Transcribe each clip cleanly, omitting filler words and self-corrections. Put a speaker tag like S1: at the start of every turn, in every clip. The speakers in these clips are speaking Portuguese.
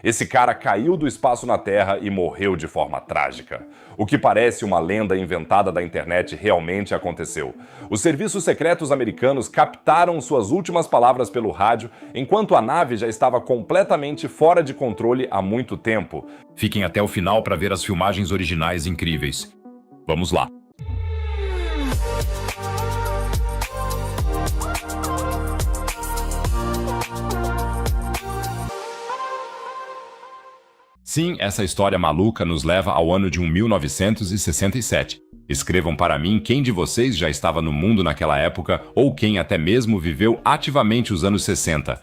S1: Esse cara caiu do espaço na Terra e morreu de forma trágica. O que parece uma lenda inventada da internet realmente aconteceu. Os serviços secretos americanos captaram suas últimas palavras pelo rádio, enquanto a nave já estava completamente fora de controle há muito tempo.
S2: Fiquem até o final para ver as filmagens originais incríveis. Vamos lá. Sim, essa história maluca nos leva ao ano de 1967. Escrevam para mim quem de vocês já estava no mundo naquela época ou quem até mesmo viveu ativamente os anos 60.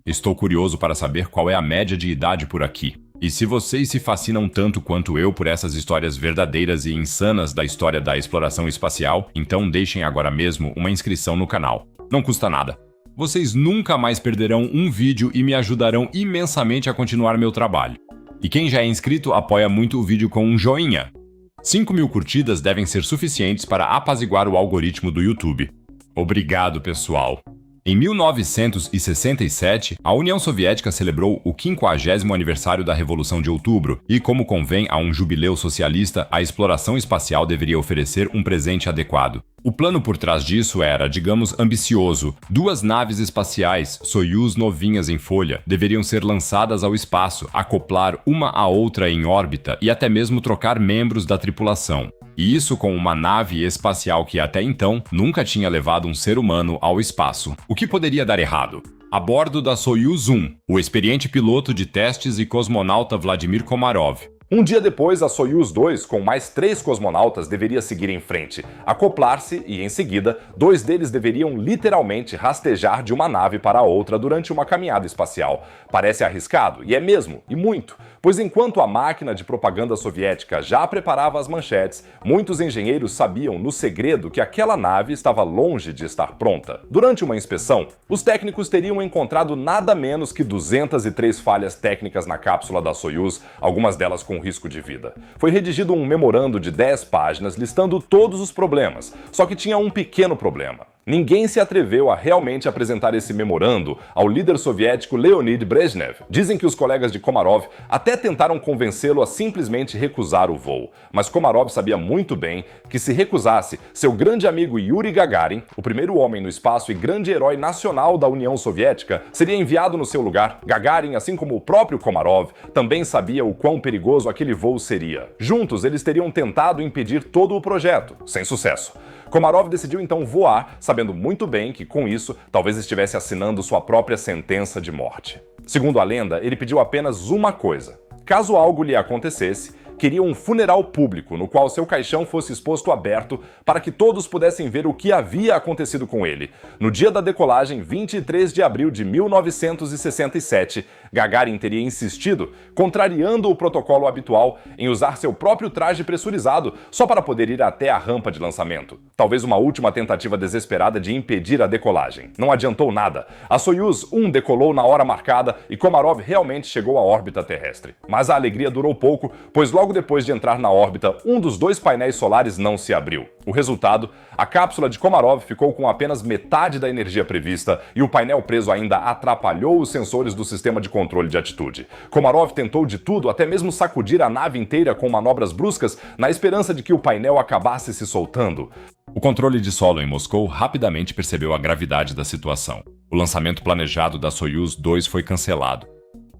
S2: Estou curioso para saber qual é a média de idade por aqui. E se vocês se fascinam tanto quanto eu por essas histórias verdadeiras e insanas da história da exploração espacial, então deixem agora mesmo uma inscrição no canal. Não custa nada. Vocês nunca mais perderão um vídeo e me ajudarão imensamente a continuar meu trabalho. E quem já é inscrito apoia muito o vídeo com um joinha. 5.000 curtidas devem ser suficientes para apaziguar o algoritmo do YouTube. Obrigado, pessoal! Em 1967, a União Soviética celebrou o 50º aniversário da Revolução de Outubro e, como convém a um jubileu socialista, a exploração espacial deveria oferecer um presente adequado. O plano por trás disso era, digamos, ambicioso. 2 naves espaciais, Soyuz novinhas em folha, deveriam ser lançadas ao espaço, acoplar uma à outra em órbita e até mesmo trocar membros da tripulação. E isso com uma nave espacial que até então nunca tinha levado um ser humano ao espaço. O que poderia dar errado? A bordo da Soyuz 1, o experiente piloto de testes e cosmonauta Vladimir Komarov.
S1: Um dia depois, a Soyuz 2, com mais 3 cosmonautas, deveria seguir em frente, acoplar-se e, em seguida, 2 deles deveriam literalmente rastejar de uma nave para a outra durante uma caminhada espacial. Parece arriscado, e é mesmo, e muito, pois enquanto a máquina de propaganda soviética já preparava as manchetes, muitos engenheiros sabiam no segredo que aquela nave estava longe de estar pronta. Durante uma inspeção, os técnicos teriam encontrado nada menos que 203 falhas técnicas na cápsula da Soyuz, algumas delas com risco de vida. Foi redigido um memorando de 10 páginas listando todos os problemas, só que tinha um pequeno problema. Ninguém se atreveu a realmente apresentar esse memorando ao líder soviético Leonid Brezhnev. Dizem que os colegas de Komarov até tentaram convencê-lo a simplesmente recusar o voo. Mas Komarov sabia muito bem que se recusasse, seu grande amigo Yuri Gagarin, o primeiro homem no espaço e grande herói nacional da União Soviética, seria enviado no seu lugar. Gagarin, assim como o próprio Komarov, também sabia o quão perigoso aquele voo seria. Juntos, eles teriam tentado impedir todo o projeto, sem sucesso. Komarov decidiu então voar, sabendo muito bem que, com isso, talvez estivesse assinando sua própria sentença de morte. Segundo a lenda, ele pediu apenas uma coisa. Caso algo lhe acontecesse, queria um funeral público no qual seu caixão fosse exposto aberto para que todos pudessem ver o que havia acontecido com ele. No dia da decolagem, 23 de abril de 1967, Gagarin teria insistido, contrariando o protocolo habitual, em usar seu próprio traje pressurizado só para poder ir até a rampa de lançamento. Talvez uma última tentativa desesperada de impedir a decolagem. Não adiantou nada. A Soyuz 1 decolou na hora marcada e Komarov realmente chegou à órbita terrestre. Mas a alegria durou pouco, pois logo depois de entrar na órbita, um dos 2 painéis solares não se abriu. O resultado, a cápsula de Komarov ficou com apenas metade da energia prevista e o painel preso ainda atrapalhou os sensores do sistema de controle de atitude. Komarov tentou de tudo, até mesmo sacudir a nave inteira com manobras bruscas, na esperança de que o painel acabasse se soltando.
S2: O controle de solo em Moscou rapidamente percebeu a gravidade da situação. O lançamento planejado da Soyuz 2 foi cancelado.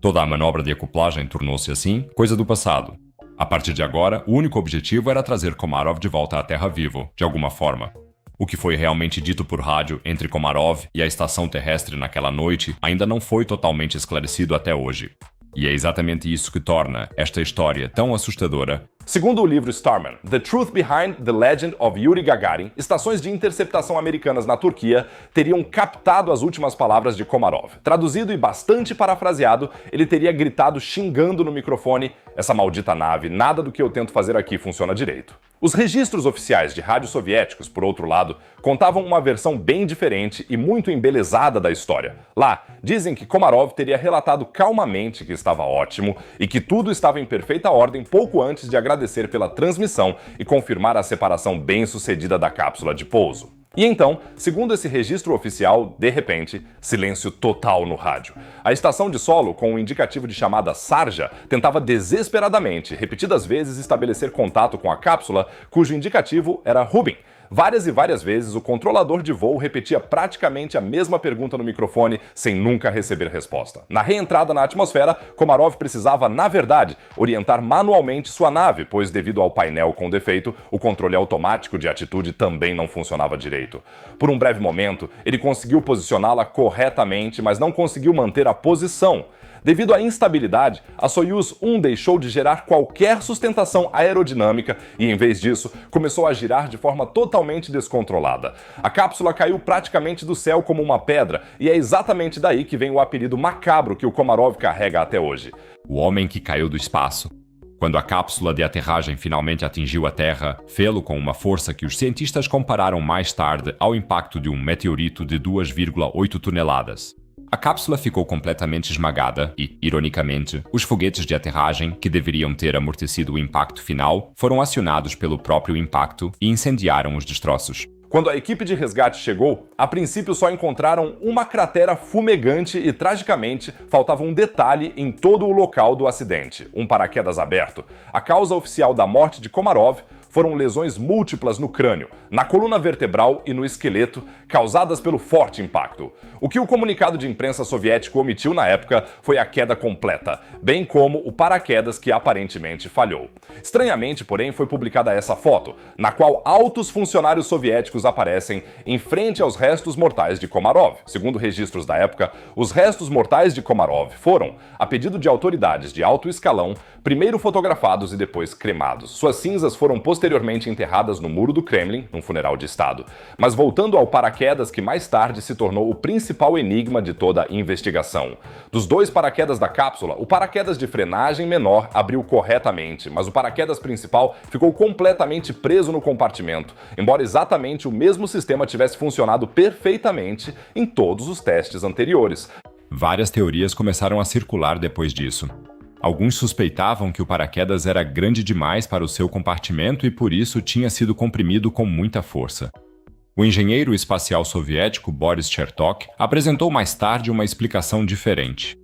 S2: Toda a manobra de acoplagem tornou-se assim coisa do passado. A partir de agora, o único objetivo era trazer Komarov de volta à Terra vivo, de alguma forma. O que foi realmente dito por rádio entre Komarov e a estação terrestre naquela noite ainda não foi totalmente esclarecido até hoje. E é exatamente isso que torna esta história tão assustadora.
S1: Segundo o livro Starman, The Truth Behind the Legend of Yuri Gagarin, estações de interceptação americanas na Turquia teriam captado as últimas palavras de Komarov. Traduzido e bastante parafraseado, ele teria gritado xingando no microfone: "Essa maldita nave, nada do que eu tento fazer aqui funciona direito." Os registros oficiais de rádio soviéticos, por outro lado, contavam uma versão bem diferente e muito embelezada da história. Lá, dizem que Komarov teria relatado calmamente que estava ótimo e que tudo estava em perfeita ordem pouco antes de agradecer pela transmissão e confirmar a separação bem-sucedida da cápsula de pouso. E então, segundo esse registro oficial, de repente, silêncio total no rádio. A estação de solo, com o indicativo de chamada Sarja, tentava desesperadamente, repetidas vezes, estabelecer contato com a cápsula, cujo indicativo era Rubin. Várias e várias vezes, o controlador de voo repetia praticamente a mesma pergunta no microfone, sem nunca receber resposta. Na reentrada na atmosfera, Komarov precisava, na verdade, orientar manualmente sua nave, pois, devido ao painel com defeito, o controle automático de atitude também não funcionava direito. Por um breve momento, ele conseguiu posicioná-la corretamente, mas não conseguiu manter a posição. Devido à instabilidade, a Soyuz 1 deixou de gerar qualquer sustentação aerodinâmica e, em vez disso, começou a girar de forma totalmente descontrolada. A cápsula caiu praticamente do céu como uma pedra, e é exatamente daí que vem o apelido macabro que o Komarov carrega até hoje.
S2: O homem que caiu do espaço. Quando a cápsula de aterragem finalmente atingiu a Terra, fê-lo com uma força que os cientistas compararam mais tarde ao impacto de um meteorito de 2,8 toneladas. A cápsula ficou completamente esmagada e, ironicamente, os foguetes de aterragem, que deveriam ter amortecido o impacto final, foram acionados pelo próprio impacto e incendiaram os destroços.
S1: Quando a equipe de resgate chegou, a princípio só encontraram uma cratera fumegante e, tragicamente, faltava um detalhe em todo o local do acidente: um paraquedas aberto. A causa oficial da morte de Komarov foram lesões múltiplas no crânio, na coluna vertebral e no esqueleto, causadas pelo forte impacto. O que o comunicado de imprensa soviético omitiu na época foi a queda completa, bem como o paraquedas que aparentemente falhou. Estranhamente, porém, foi publicada essa foto, na qual altos funcionários soviéticos aparecem em frente aos restos mortais de Komarov. Segundo registros da época, os restos mortais de Komarov foram, a pedido de autoridades de alto escalão, primeiro fotografados e depois cremados. Suas cinzas foram posteriormente enterradas no muro do Kremlin, num funeral de Estado. Mas voltando ao paraquedas que mais tarde se tornou o principal enigma de toda a investigação. Dos dois paraquedas da cápsula, o paraquedas de frenagem menor abriu corretamente, mas o paraquedas principal ficou completamente preso no compartimento, embora exatamente o mesmo sistema tivesse funcionado perfeitamente em todos os testes anteriores.
S2: Várias teorias começaram a circular depois disso. Alguns suspeitavam que o paraquedas era grande demais para o seu compartimento e por isso tinha sido comprimido com muita força. O engenheiro espacial soviético Boris Chertok apresentou mais tarde uma explicação diferente.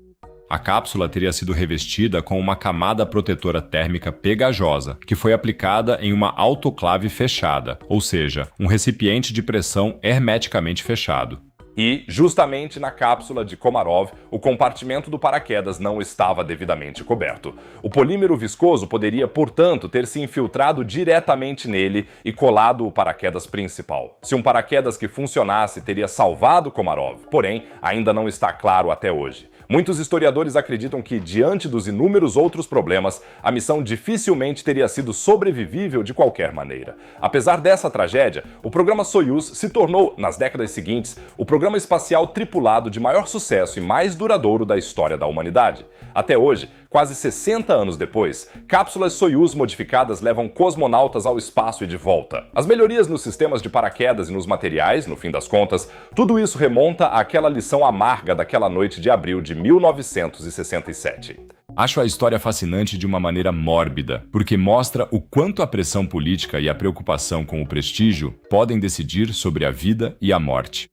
S2: A cápsula teria sido revestida com uma camada protetora térmica pegajosa, que foi aplicada em uma autoclave fechada, ou seja, um recipiente de pressão hermeticamente fechado.
S1: E, justamente na cápsula de Komarov, o compartimento do paraquedas não estava devidamente coberto. O polímero viscoso poderia, portanto, ter se infiltrado diretamente nele e colado o paraquedas principal. Se um paraquedas que funcionasse teria salvado Komarov, porém, ainda não está claro até hoje. Muitos historiadores acreditam que, diante dos inúmeros outros problemas, a missão dificilmente teria sido sobrevivível de qualquer maneira. Apesar dessa tragédia, o programa Soyuz se tornou, nas décadas seguintes, o programa espacial tripulado de maior sucesso e mais duradouro da história da humanidade. Até hoje, quase 60 anos depois, cápsulas Soyuz modificadas levam cosmonautas ao espaço e de volta. As melhorias nos sistemas de paraquedas e nos materiais, no fim das contas, tudo isso remonta àquela lição amarga daquela noite de abril de 1967.
S2: Acho a história fascinante de uma maneira mórbida, porque mostra o quanto a pressão política e a preocupação com o prestígio podem decidir sobre a vida e a morte.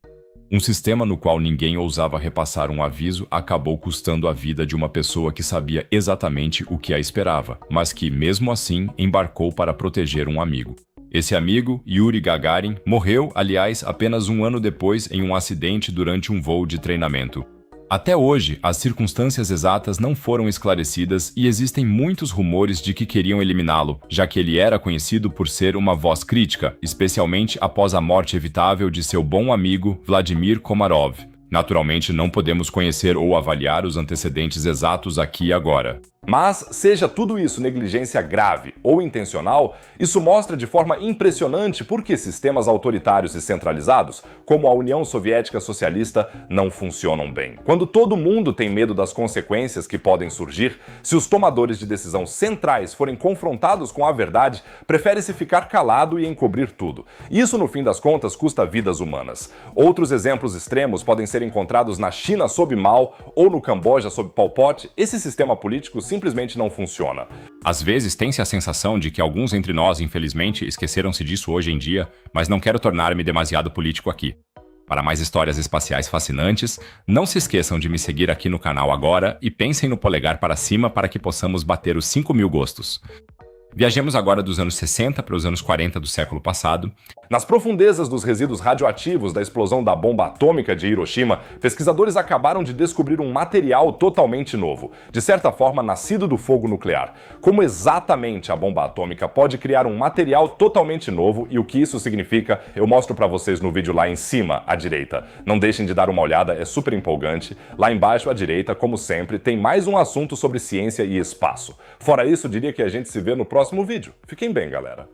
S2: Um sistema no qual ninguém ousava repassar um aviso acabou custando a vida de uma pessoa que sabia exatamente o que a esperava, mas que, mesmo assim, embarcou para proteger um amigo. Esse amigo, Yuri Gagarin, morreu, aliás, apenas um ano depois em um acidente durante um voo de treinamento. Até hoje, as circunstâncias exatas não foram esclarecidas e existem muitos rumores de que queriam eliminá-lo, já que ele era conhecido por ser uma voz crítica, especialmente após a morte evitável de seu bom amigo Vladimir Komarov. Naturalmente, não podemos conhecer ou avaliar os antecedentes exatos aqui e agora.
S1: Mas, seja tudo isso negligência grave ou intencional, isso mostra de forma impressionante por que sistemas autoritários e centralizados, como a União Soviética Socialista, não funcionam bem. Quando todo mundo tem medo das consequências que podem surgir, se os tomadores de decisão centrais forem confrontados com a verdade, prefere-se ficar calado e encobrir tudo. Isso, no fim das contas, custa vidas humanas. Outros exemplos extremos podem ser encontrados na China sob Mao ou no Camboja sob Pol Pot. Esse sistema político simplesmente não funciona.
S2: Às vezes tem-se a sensação de que alguns entre nós, infelizmente, esqueceram-se disso hoje em dia, mas não quero tornar-me demasiado político aqui. Para mais histórias espaciais fascinantes, não se esqueçam de me seguir aqui no canal agora e pensem no polegar para cima para que possamos bater os 5.000 gostos. Viajemos agora dos anos 60 para os anos 40 do século passado.
S1: Nas profundezas dos resíduos radioativos da explosão da bomba atômica de Hiroshima, pesquisadores acabaram de descobrir um material totalmente novo, de certa forma nascido do fogo nuclear. Como exatamente a bomba atômica pode criar um material totalmente novo e o que isso significa, eu mostro para vocês no vídeo lá em cima, à direita. Não deixem de dar uma olhada, é super empolgante. Lá embaixo, à direita, como sempre, tem mais um assunto sobre ciência e espaço. Fora isso, diria que a gente se vê no próximo vídeo. Fiquem bem, galera.